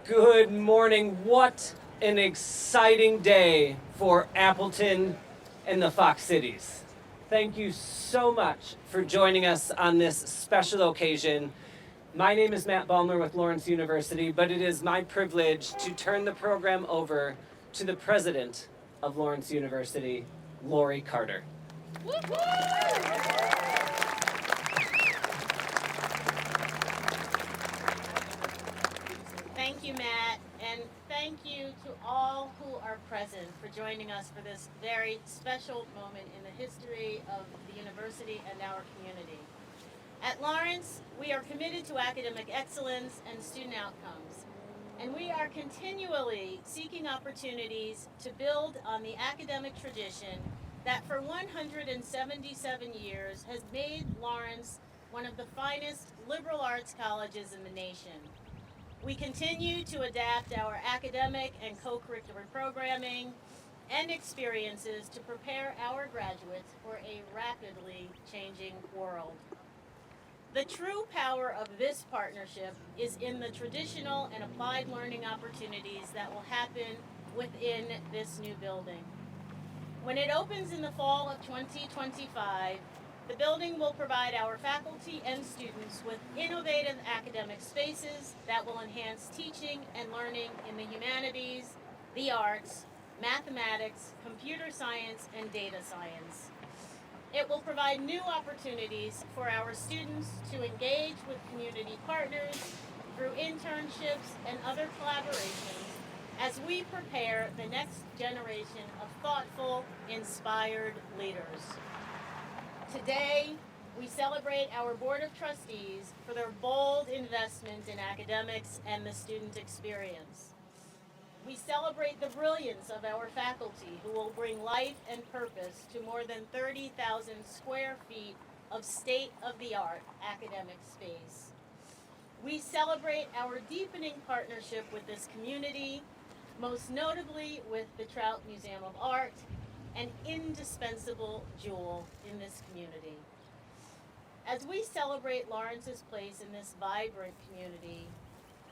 Good morning. What an exciting day for Appleton and the Fox Cities. Thank you so much for joining us on this special occasion. My name is Matt Ballmer with Lawrence University, but it is my privilege to turn the program over to the president of Lawrence University, Lori Carter. Thank you, Matt, and thank you to all who are present for joining us for this very special moment in the history of the university and our community. At Lawrence, we are committed to academic excellence and student outcomes, and we are continually seeking opportunities to build on the academic tradition that for 177 years has made Lawrence one of the finest liberal arts colleges in the nation. We continue to adapt our academic and co-curricular programming and experiences to prepare our graduates for a rapidly changing world. The true power of this partnership is in the traditional and applied learning opportunities that will happen within this new building. When it opens in the fall of 2025, the building will provide our faculty and students with innovative academic spaces that will enhance teaching and learning in the humanities, the arts, mathematics, computer science, and data science. It will provide new opportunities for our students to engage with community partners through internships and other collaborations as we prepare the next generation of thoughtful, inspired leaders. Today, we celebrate our Board of Trustees for their bold investment in academics and the student experience. We celebrate the brilliance of our faculty who will bring life and purpose to more than 30,000 square feet of state-of-the-art academic space. We celebrate our deepening partnership with this community, most notably with the Trout Museum of Art, an indispensable jewel in this community. As we celebrate Lawrence's place in this vibrant community,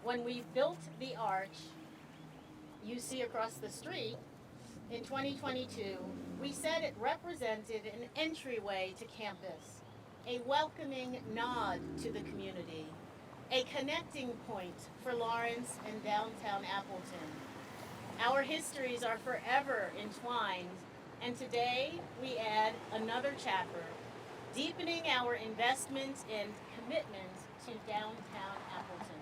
when we built the arch you see across the street in 2022, we said it represented an entryway to campus, a welcoming nod to the community, a connecting point for Lawrence and downtown Appleton. Our histories are forever entwined, and today we add another chapter, deepening our investment and commitment to downtown Appleton.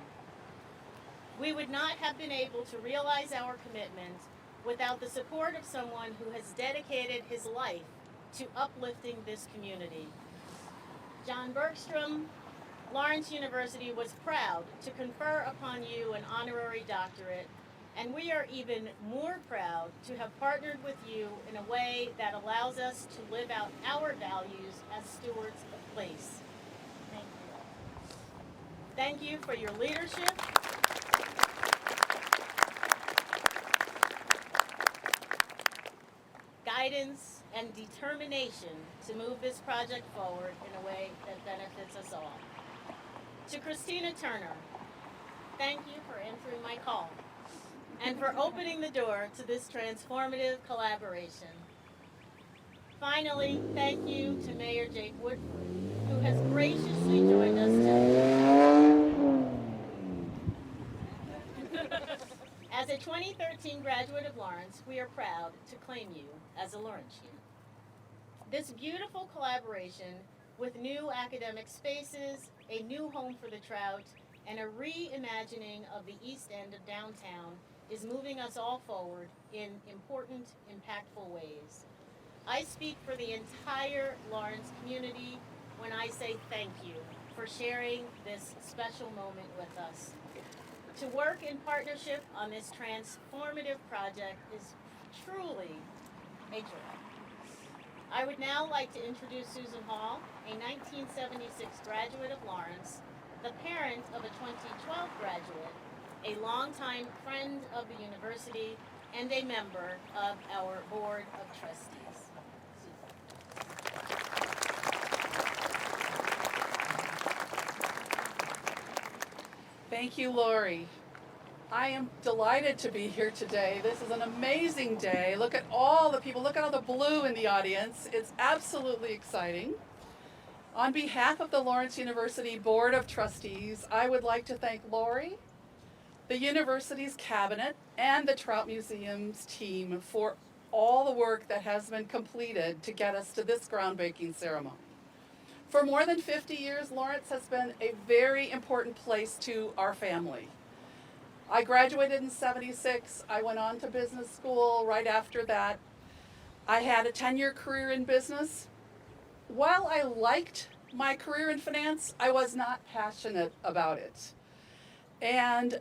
We would not have been able to realize our commitment without the support of someone who has dedicated his life to uplifting this community. John Bergstrom, Lawrence University was proud to confer upon you an honorary doctorate, and we are even more proud to have partnered with you in a way that allows us to live out our values as stewards of place. Thank you. Thank you for your leadership. Guidance and determination to move this project forward in a way that benefits us all. To Christina Turner, thank you for answering my call and for opening the door to this transformative collaboration. Finally, thank you to Mayor Jake Woodford, who has graciously joined us today. As a 2013 graduate of Lawrence, we are proud to claim you as a Lawrencian. This beautiful collaboration with new academic spaces, a new home for the Trout, and a reimagining of the east end of downtown is moving us all forward in important, impactful ways. I speak for the entire Lawrence community when I say thank you for sharing this special moment with us. To work in partnership on this transformative project is truly a joy. I would now like to introduce Susan Hall, a 1976 graduate of Lawrence, the parent of a 2012 graduate, a longtime friend of the university, and a member of our Board of Trustees. Thank you, Lori. I am delighted to be here today. This is an amazing day. Look at all the people. Look at all the blue in the audience. It's absolutely exciting. On behalf of the Lawrence University Board of Trustees, I would like to thank Lori, the university's cabinet, and the Trout Museum's team for all the work that has been completed to get us to this groundbreaking ceremony. For more than 50 years, Lawrence has been a very important place to our family. I graduated in '76. I went on to business school right after that. I had a 10-year career in business. While I liked my career in finance, I was not passionate about it. And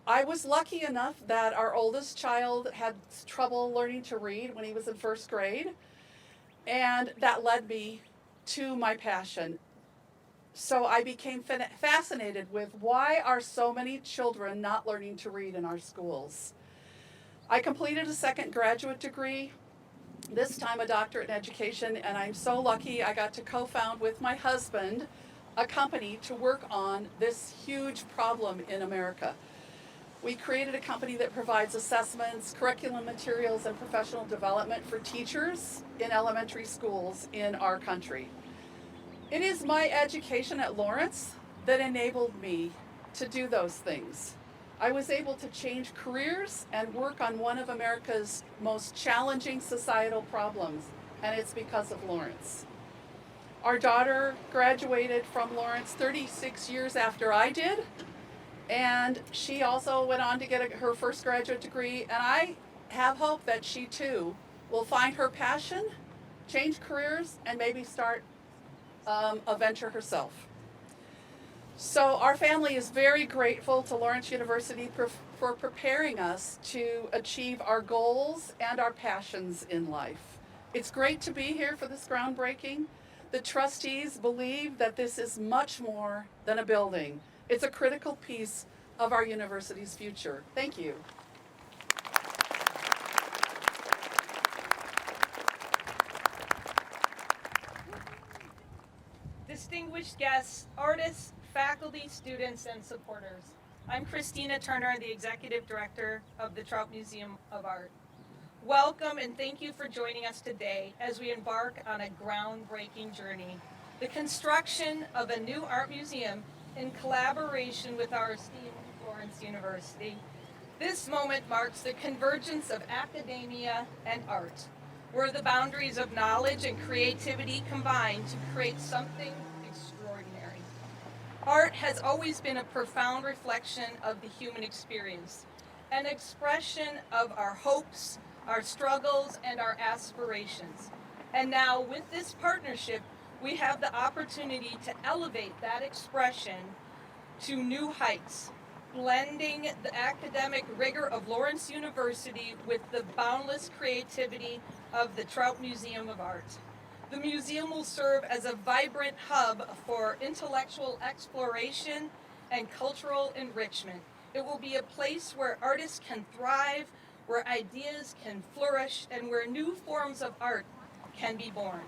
I was lucky enough that our oldest child had trouble learning to read when he was in first grade, and that led me to my passion. So I became fascinated with why are so many children not learning to read in our schools. I completed a second graduate degree, this time a doctorate in education, and I'm so lucky I got to co-found with my husband a company to work on this huge problem in America. We created a company that provides assessments, curriculum materials, and professional development for teachers in elementary schools in our country. It is my education at Lawrence that enabled me to do those things. I was able to change careers and work on one of America's most challenging societal problems, and it's because of Lawrence. Our daughter graduated from Lawrence 36 years after I did, and she also went on to get her first graduate degree, and I have hope that she too will find her passion, change careers, and maybe start a venture herself. So our family is very grateful to Lawrence University for preparing us to achieve our goals and our passions in life. It's great to be here for this groundbreaking. The trustees believe that this is much more than a building. It's a critical piece of our university's future. Thank you. Distinguished guests, artists, faculty, students, and supporters. I'm Christina Turner, the Executive Director of the Trout Museum of Art. Welcome and thank you for joining us today as we embark on a groundbreaking journey, the construction of a new art museum in collaboration with our esteemed Lawrence University. This moment marks the convergence of academia and art, where the boundaries of knowledge and creativity combine to create something extraordinary. Art has always been a profound reflection of the human experience, an expression of our hopes, our struggles, and our aspirations. And now, with this partnership, we have the opportunity to elevate that expression to new heights, blending the academic rigor of Lawrence University with the boundless creativity of the Trout Museum of Art. The museum will serve as a vibrant hub for intellectual exploration and cultural enrichment. It will be a place where artists can thrive, where ideas can flourish, and where new forms of art can be born.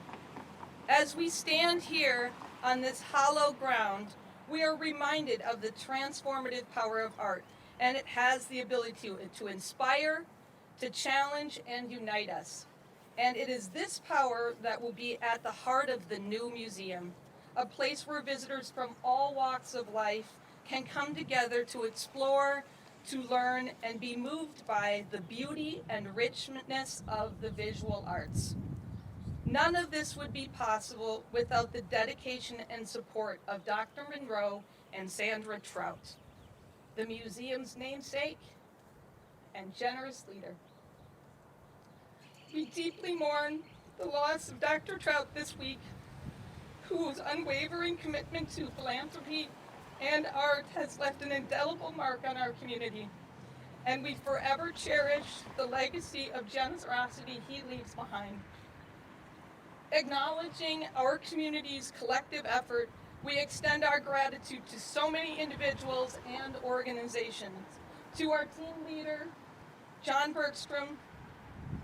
As we stand here on this hallowed ground, we are reminded of the transformative power of art, and it has the ability to inspire, to challenge, and unite us. And it is this power that will be at the heart of the new museum, a place where visitors from all walks of life can come together to explore, to learn, and be moved by the beauty and richness of the visual arts. None of this would be possible without the dedication and support of Dr. Monroe and Sandra Trout, the museum's namesake and generous leader. We deeply mourn the loss of Dr. Trout this week, whose unwavering commitment to philanthropy and art has left an indelible mark on our community, and we forever cherish the legacy of generosity he leaves behind. Acknowledging our community's collective effort, we extend our gratitude to so many individuals and organizations, to our team leader, John Bergstrom,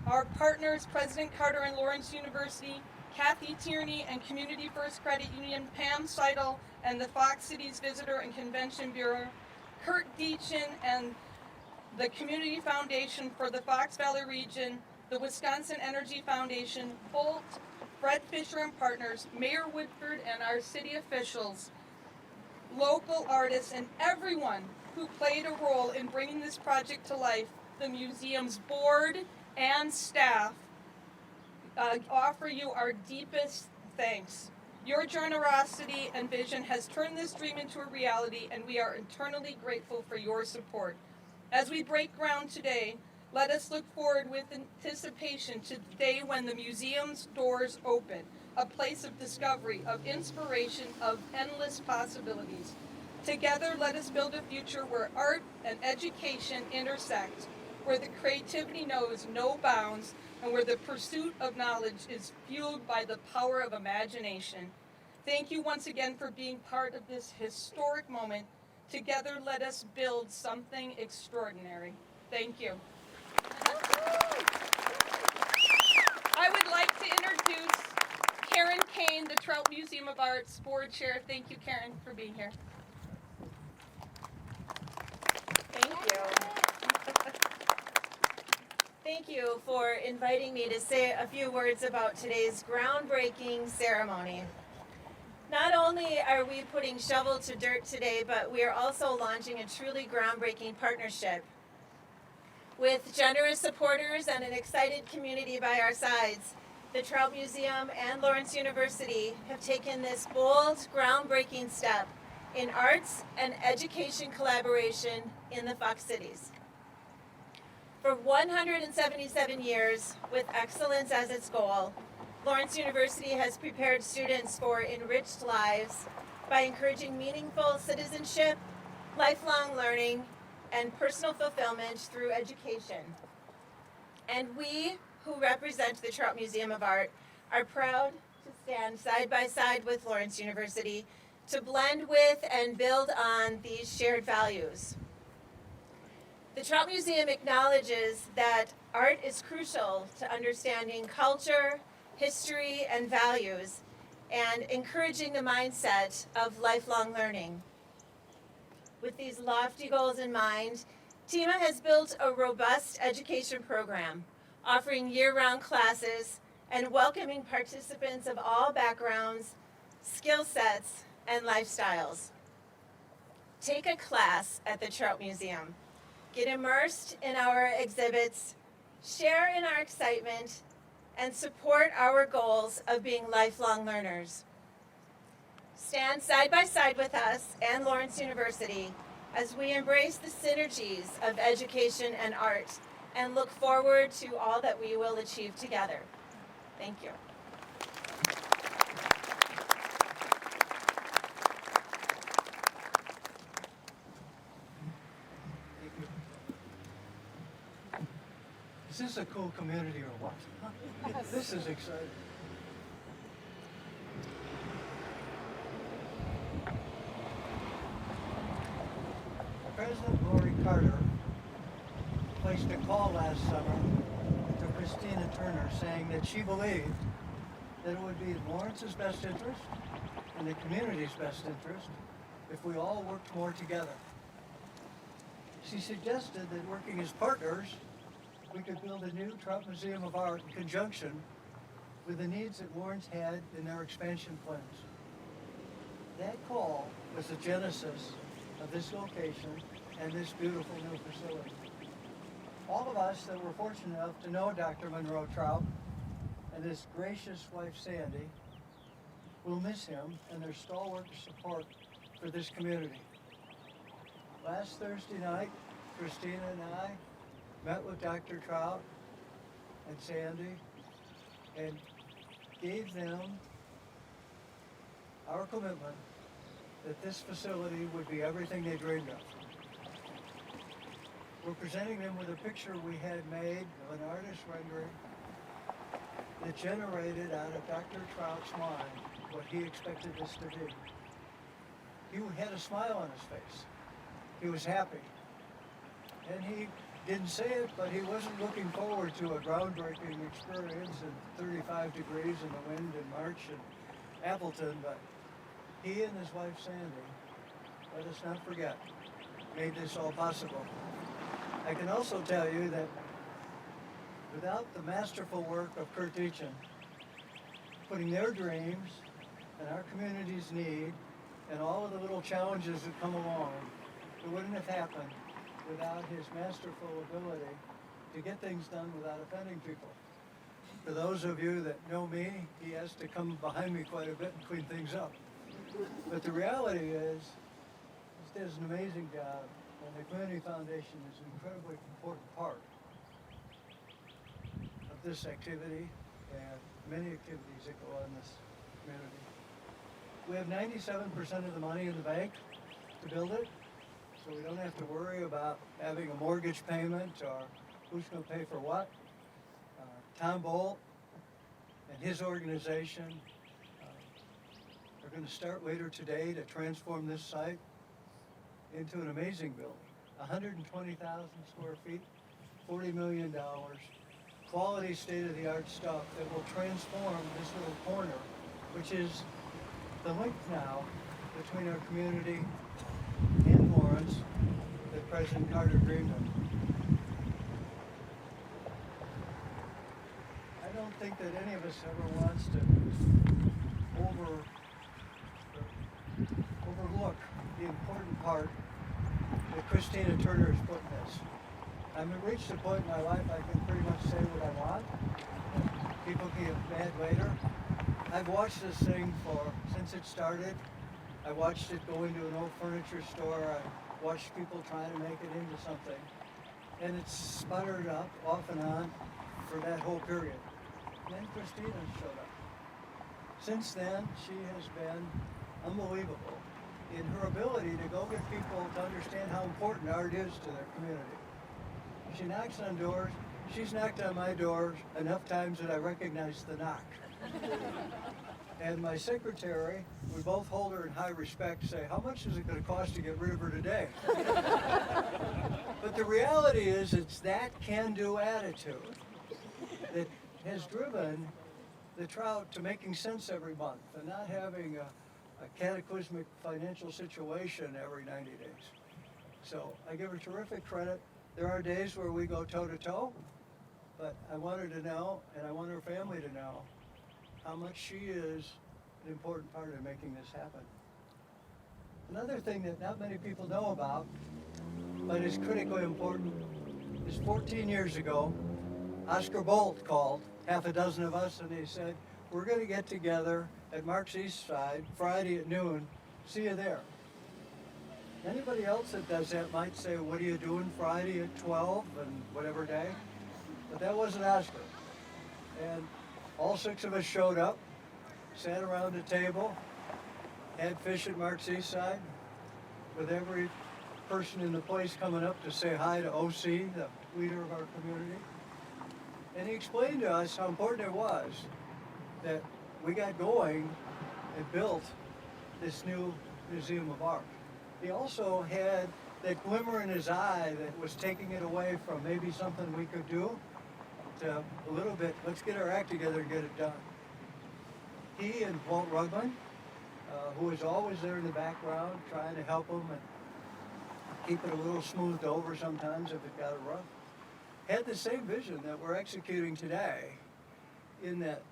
our partners, President Carter and Lawrence University, Kathy Tierney and Community First Credit Union, Pam Seidel and the Fox Cities Visitor and Convention Bureau, Kurt Deachin and the Community Foundation for the Fox Valley region, the Wisconsin Energy Foundation, Bolt, Fred Fisher and Partners, Mayor Woodford and our city officials, local artists, and everyone who played a role in bringing this project to life, the museum's board and staff, offer you our deepest thanks. Your generosity and vision has turned this dream into a reality, and we are eternally grateful for your support. As we break ground today, let us look forward with anticipation to the day when the museum's doors open, a place of discovery, of inspiration, of endless possibilities. Together, let us build a future where art and education intersect, where the creativity knows no bounds, and where the pursuit of knowledge is fueled by the power of imagination. Thank you once again for being part of this historic moment. Together, let us build something extraordinary. Thank you. I would like to introduce Karen Kane, the Trout Museum of Art's board chair. Thank you, Karen, for being here. Thank you. Thank you for inviting me to say a few words about today's groundbreaking ceremony. Not only are we putting shovel to dirt today, but we are also launching a truly groundbreaking partnership. With generous supporters and an excited community by our sides, the Trout Museum and Lawrence University have taken this bold, groundbreaking step in arts and education collaboration in the Fox Cities. For 177 years, with excellence as its goal, Lawrence University has prepared students for enriched lives by encouraging meaningful citizenship, lifelong learning, and personal fulfillment through education. And we, who represent the Trout Museum of Art, are proud to stand side by side with Lawrence University to blend with and build on these shared values. The Trout Museum acknowledges that art is crucial to understanding culture, history, and values, and encouraging the mindset of lifelong learning. With these lofty goals in mind, TIMA has built a robust education program, offering year-round classes and welcoming participants of all backgrounds, skill sets, and lifestyles. Take a class at the Trout Museum. Get immersed in our exhibits, share in our excitement, and support our goals of being lifelong learners. Stand side by side with us and Lawrence University as we embrace the synergies of education and art and look forward to all that we will achieve together. Thank you. Is this a cool community or what? This is exciting. President Lori Carter placed a call last summer to Christina Turner saying that she believed that it would be in Lawrence's best interest and the community's best interest if we all worked more together. She suggested that working as partners, we could build a new Trout Museum of Art in conjunction with the needs that Lawrence had in their expansion plans. That call was the genesis of this location and this beautiful new facility. All of us that were fortunate enough to know Dr. Monroe Trout and his gracious wife Sandy will miss him and their stalwart support for this community. Last Thursday night, Christina and I met with Dr. Trout and Sandy and gave them our commitment that this facility would be everything they dreamed of. We're presenting them with a picture we had made of an artist rendering that generated out of Dr. Trout's mind what he expected this to be. He had a smile on his face. He was happy. And he didn't say it, but he wasn't looking forward to a groundbreaking experience in 35 degrees in the wind in March in Appleton, but he and his wife Sandy, let us not forget, made this all possible. I can also tell you that without the masterful work of Kurt Deachin, putting their dreams and our community's need and all of the little challenges that come along, it wouldn't have happened without his masterful ability to get things done without offending people. For those of you that know me, he has to come behind me quite a bit and clean things up. But the reality is, he does an amazing job, and the Community Foundation is an incredibly important part of this activity and many activities that go on in this community. We have 97% of the money in the bank to build it, so we don't have to worry about having a mortgage payment or who's going to pay for what. Tom Bolt and his organization are going to start later today to transform this site into an amazing building. 120,000 square feet, $40 million, quality state-of-the-art stuff that will transform this little corner, which is the link now between our community and Lawrence that President Carter dreamed of. I don't think that any of us ever wants to overlook the important part that Christina Turner has put in this. I've reached a point in my life I can pretty much say what I want. People can get mad later. I've watched this thing since it started. I watched it go into an old furniture store. I watched people trying to make it into something. And it's sputtered up off and on for that whole period. And then Christina showed up. Since then, she has been unbelievable in her ability to go get people to understand how important art is to their community. She knocks on doors. She's knocked on my doors enough times that I recognize the knock. And my secretary, we both hold her in high respect, say, how much is it going to cost to get rid of her today? But the reality is it's that can-do attitude that has driven the Trout to making sense every month and not having a cataclysmic financial situation every 90 days. So I give her terrific credit. There are days where we go toe-to-toe, but I want her to know, and I want her family to know, how much she is an important part of making this happen. Another thing that not many people know about, but is critically important, is 14 years ago, Oscar Bolt called half a dozen of us and they said, we're going to get together at Mark's East Side Friday at noon. See you there. Anybody else that does that might say, what are you doing Friday at 12 and whatever day? But that wasn't Oscar. And all 6 of us showed up, sat around a table, had fish at Mark's East Side, with every person in the place coming up to say hi to OC, the leader of our community. And he explained to us how important it was that we got going and built this new Museum of Art. He also had that glimmer in his eye that was taking it away from maybe something we could do to a little bit, let's get our act together and get it done. He and Walt Rugman, who was always there in the background trying to help him and keep it a little smoothed over sometimes if it got rough, had the same vision that we're executing today, in that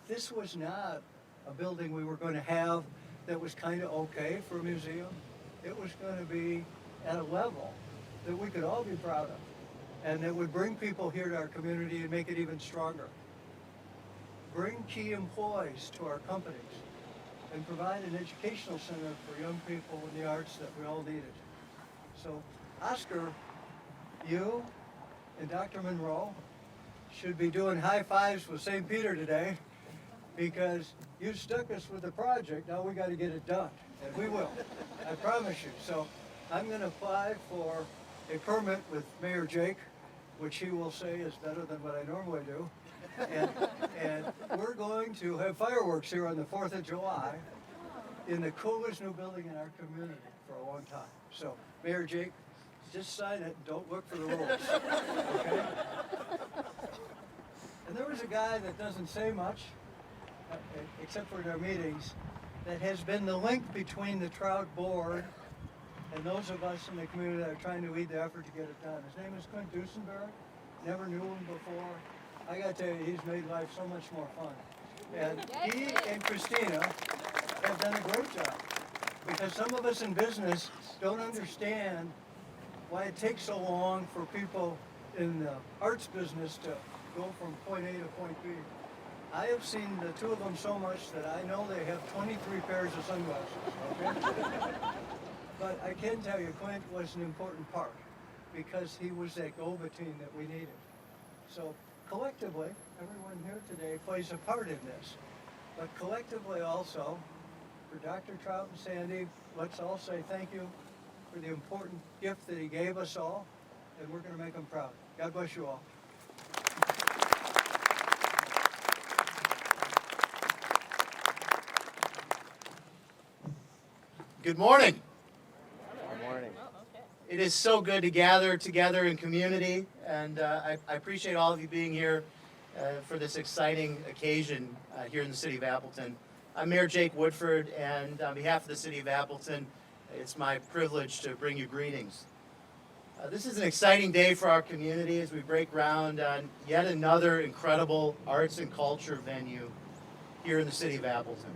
this was not a building we were going to have that was kind of okay for a museum. It was going to be at a level that we could all be proud of and that would bring people here to our community and make it even stronger. Bring key employees to our companies and provide an educational center for young people in the arts that we all needed. So, Oscar, you and Dr. Monroe should be doing high fives with St. Peter today because you stuck us with the project. Now we got to get it done, and we will. I promise you. So I'm going to apply for a permit with Mayor Jake, which he will say is better than what I normally do. And we're going to have fireworks here on the 4th of July in the coolest new building in our community for a long time. So, Mayor Jake, just sign it and don't look for the rules, okay? And there was a guy that doesn't say much, except for in our meetings, that has been the link between the Trout Board and those of us in the community that are trying to lead the effort to get it done. His name is Clint Duesenberg. Never knew him before. I got to tell you, he's made life so much more fun. And he and Christina have done a great job, because some of us in business don't understand why it takes so long for people in the arts business to go from point A to point B. I have seen the two of them so much that I know they have 23 pairs of sunglasses, okay? But I can tell you, Clint was an important part, because he was that go-between that we needed. So collectively, everyone here today plays a part in this. But collectively also, for Dr. Trout and Sandy, let's all say thank you for the important gift that he gave us all, and we're going to make him proud. God bless you all. Good morning. Good morning. It is so good to gather together in community, and I appreciate all of you being here for this exciting occasion here in the city of Appleton. I'm Mayor Jake Woodford, and on behalf of the city of Appleton, it's my privilege to bring you greetings. This is an exciting day for our community as we break ground on yet another incredible arts and culture venue here in the city of Appleton.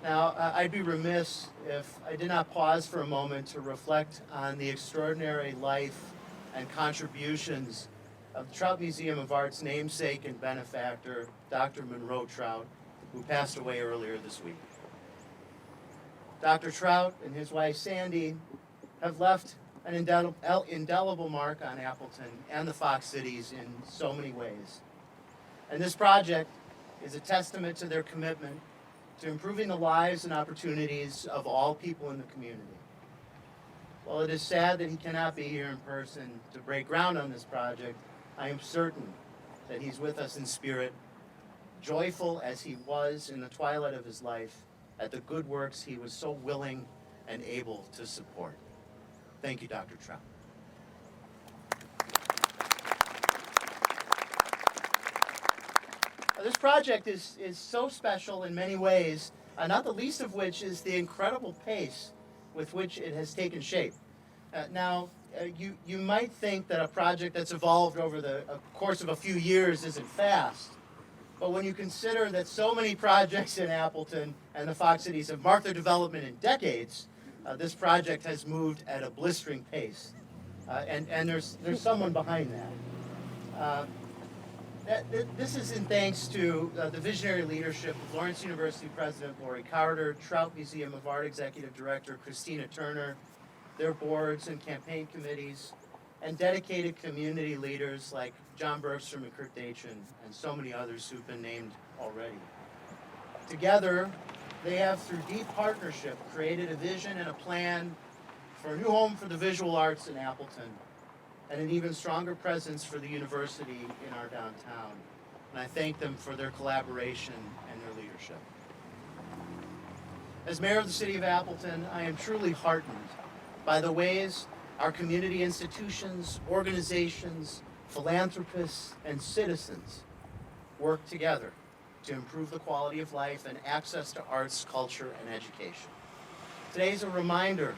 Now, I'd be remiss if I did not pause for a moment to reflect on the extraordinary life and contributions of the Trout Museum of Art's namesake and benefactor, Dr. Monroe Trout, who passed away earlier this week. Dr. Trout and his wife Sandy have left an indelible mark on Appleton and the Fox Cities in so many ways. And this project is a testament to their commitment to improving the lives and opportunities of all people in the community. While it is sad that he cannot be here in person to break ground on this project, I am certain that he's with us in spirit, joyful as he was in the twilight of his life at the good works he was so willing and able to support. Thank you, Dr. Trout. This project is so special in many ways, not the least of which is the incredible pace with which it has taken shape. You might think that a project that's evolved over the course of a few years isn't fast, but when you consider that so many projects in Appleton and the Fox Cities have marked their development in decades, this project has moved at a blistering pace, and there's someone behind that. This is in thanks to the visionary leadership of Lawrence University President Lori Carter, Trout Museum of Art Executive Director Christina Turner, their boards and campaign committees, and dedicated community leaders like John Bergstrom and Kurt Dachin, and so many others who've been named already. Together, they have, through deep partnership, created a vision and a plan for a new home for the visual arts in Appleton, and an even stronger presence for the university in our downtown. And I thank them for their collaboration and their leadership. As mayor of the city of Appleton, I am truly heartened by the ways our community institutions, organizations, philanthropists, and citizens work together to improve the quality of life and access to arts, culture, and education. Today is a reminder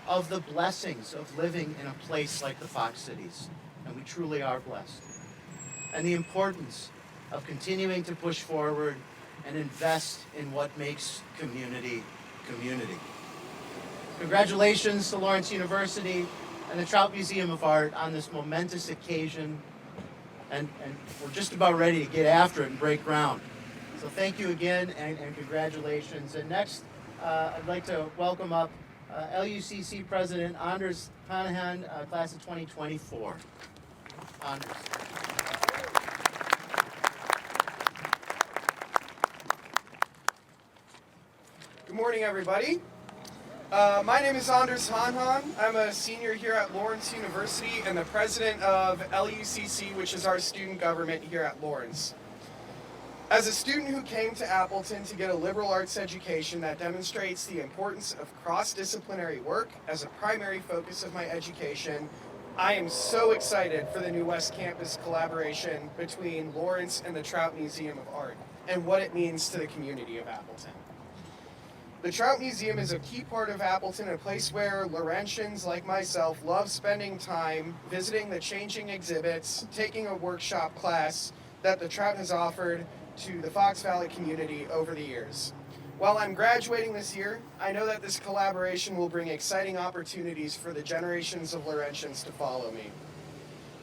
of the blessings of living in a place like the Fox Cities, and we truly are blessed, and the importance of continuing to push forward and invest in what makes community community. Congratulations to Lawrence University and the Trout Museum of Art on this momentous occasion, and we're just about ready to get after it and break ground. So thank you again, and congratulations. And next, I'd like to welcome up LUCC President Anders Hanahan, class of 2024. Anders. Good morning, everybody. My name is Anders Hanahan. I'm a senior here at Lawrence University and the president of LUCC, which is our student government here at Lawrence. As a student who came to Appleton to get a liberal arts education that demonstrates the importance of cross-disciplinary work as a primary focus of my education, I am so excited for the new West Campus collaboration between Lawrence and the Trout Museum of Art and what it means to the community of Appleton. The Trout Museum is a key part of Appleton, a place where Laurentians like myself love spending time visiting the changing exhibits, taking a workshop class that the Trout has offered to the Fox Valley community over the years. While I'm graduating this year, I know that this collaboration will bring exciting opportunities for the generations of Laurentians to follow me.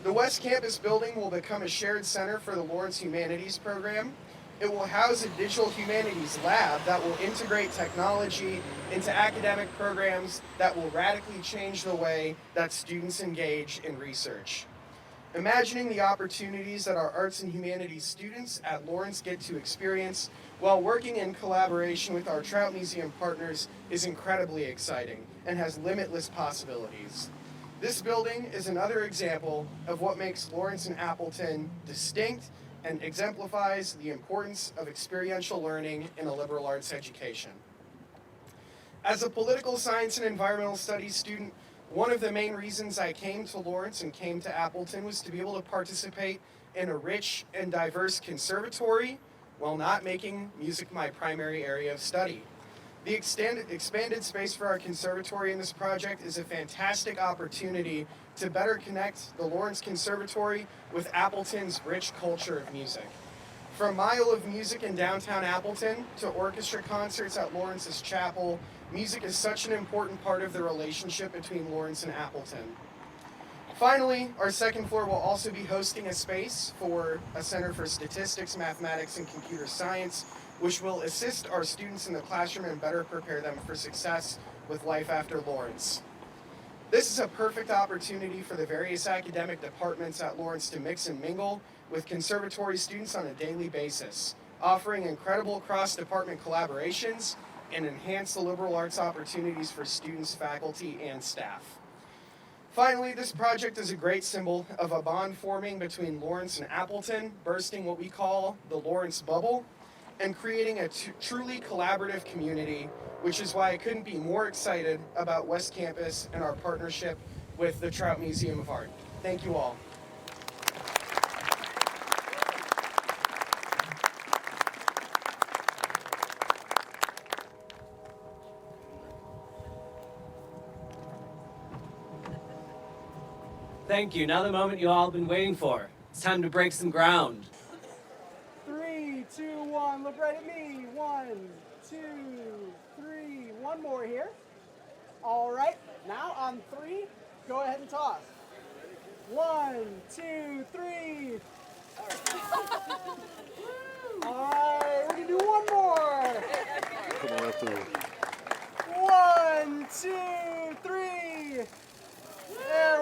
The West Campus building will become a shared center for the Lawrence Humanities program. It will house a digital humanities lab that will integrate technology into academic programs that will radically change the way that students engage in research. Imagining the opportunities that our arts and humanities students at Lawrence get to experience while working in collaboration with our Trout Museum partners is incredibly exciting and has limitless possibilities. This building is another example of what makes Lawrence and Appleton distinct and exemplifies the importance of experiential learning in a liberal arts education. As a political science and environmental studies student, one of the main reasons I came to Lawrence and came to Appleton was to be able to participate in a rich and diverse conservatory while not making music my primary area of study. The expanded space for our conservatory in this project is a fantastic opportunity to better connect the Lawrence Conservatory with Appleton's rich culture of music. From Mile of Music in downtown Appleton to orchestra concerts at Lawrence's Chapel, music is such an important part of the relationship between Lawrence and Appleton. Finally, our second floor will also be hosting a space for a Center for Statistics, Mathematics, and Computer Science, which will assist our students in the classroom and better prepare them for success with life after Lawrence. This is a perfect opportunity for the various academic departments at Lawrence to mix and mingle with conservatory students on a daily basis, offering incredible cross-department collaborations and enhance the liberal arts opportunities for students, faculty, and staff. Finally, this project is a great symbol of a bond forming between Lawrence and Appleton, bursting what we call the Lawrence bubble, and creating a truly collaborative community, which is why I couldn't be more excited about West Campus and our partnership with the Trout Museum of Art. Thank you all. Thank you. Now the moment you all have been waiting for. It's time to break some ground. 3, 2, 1, look right at me. 1, 2, 3. One more here. All right, now on 3, go ahead and toss. 1, 2, 3. All right, we can do one more. 1, 2, 3. There we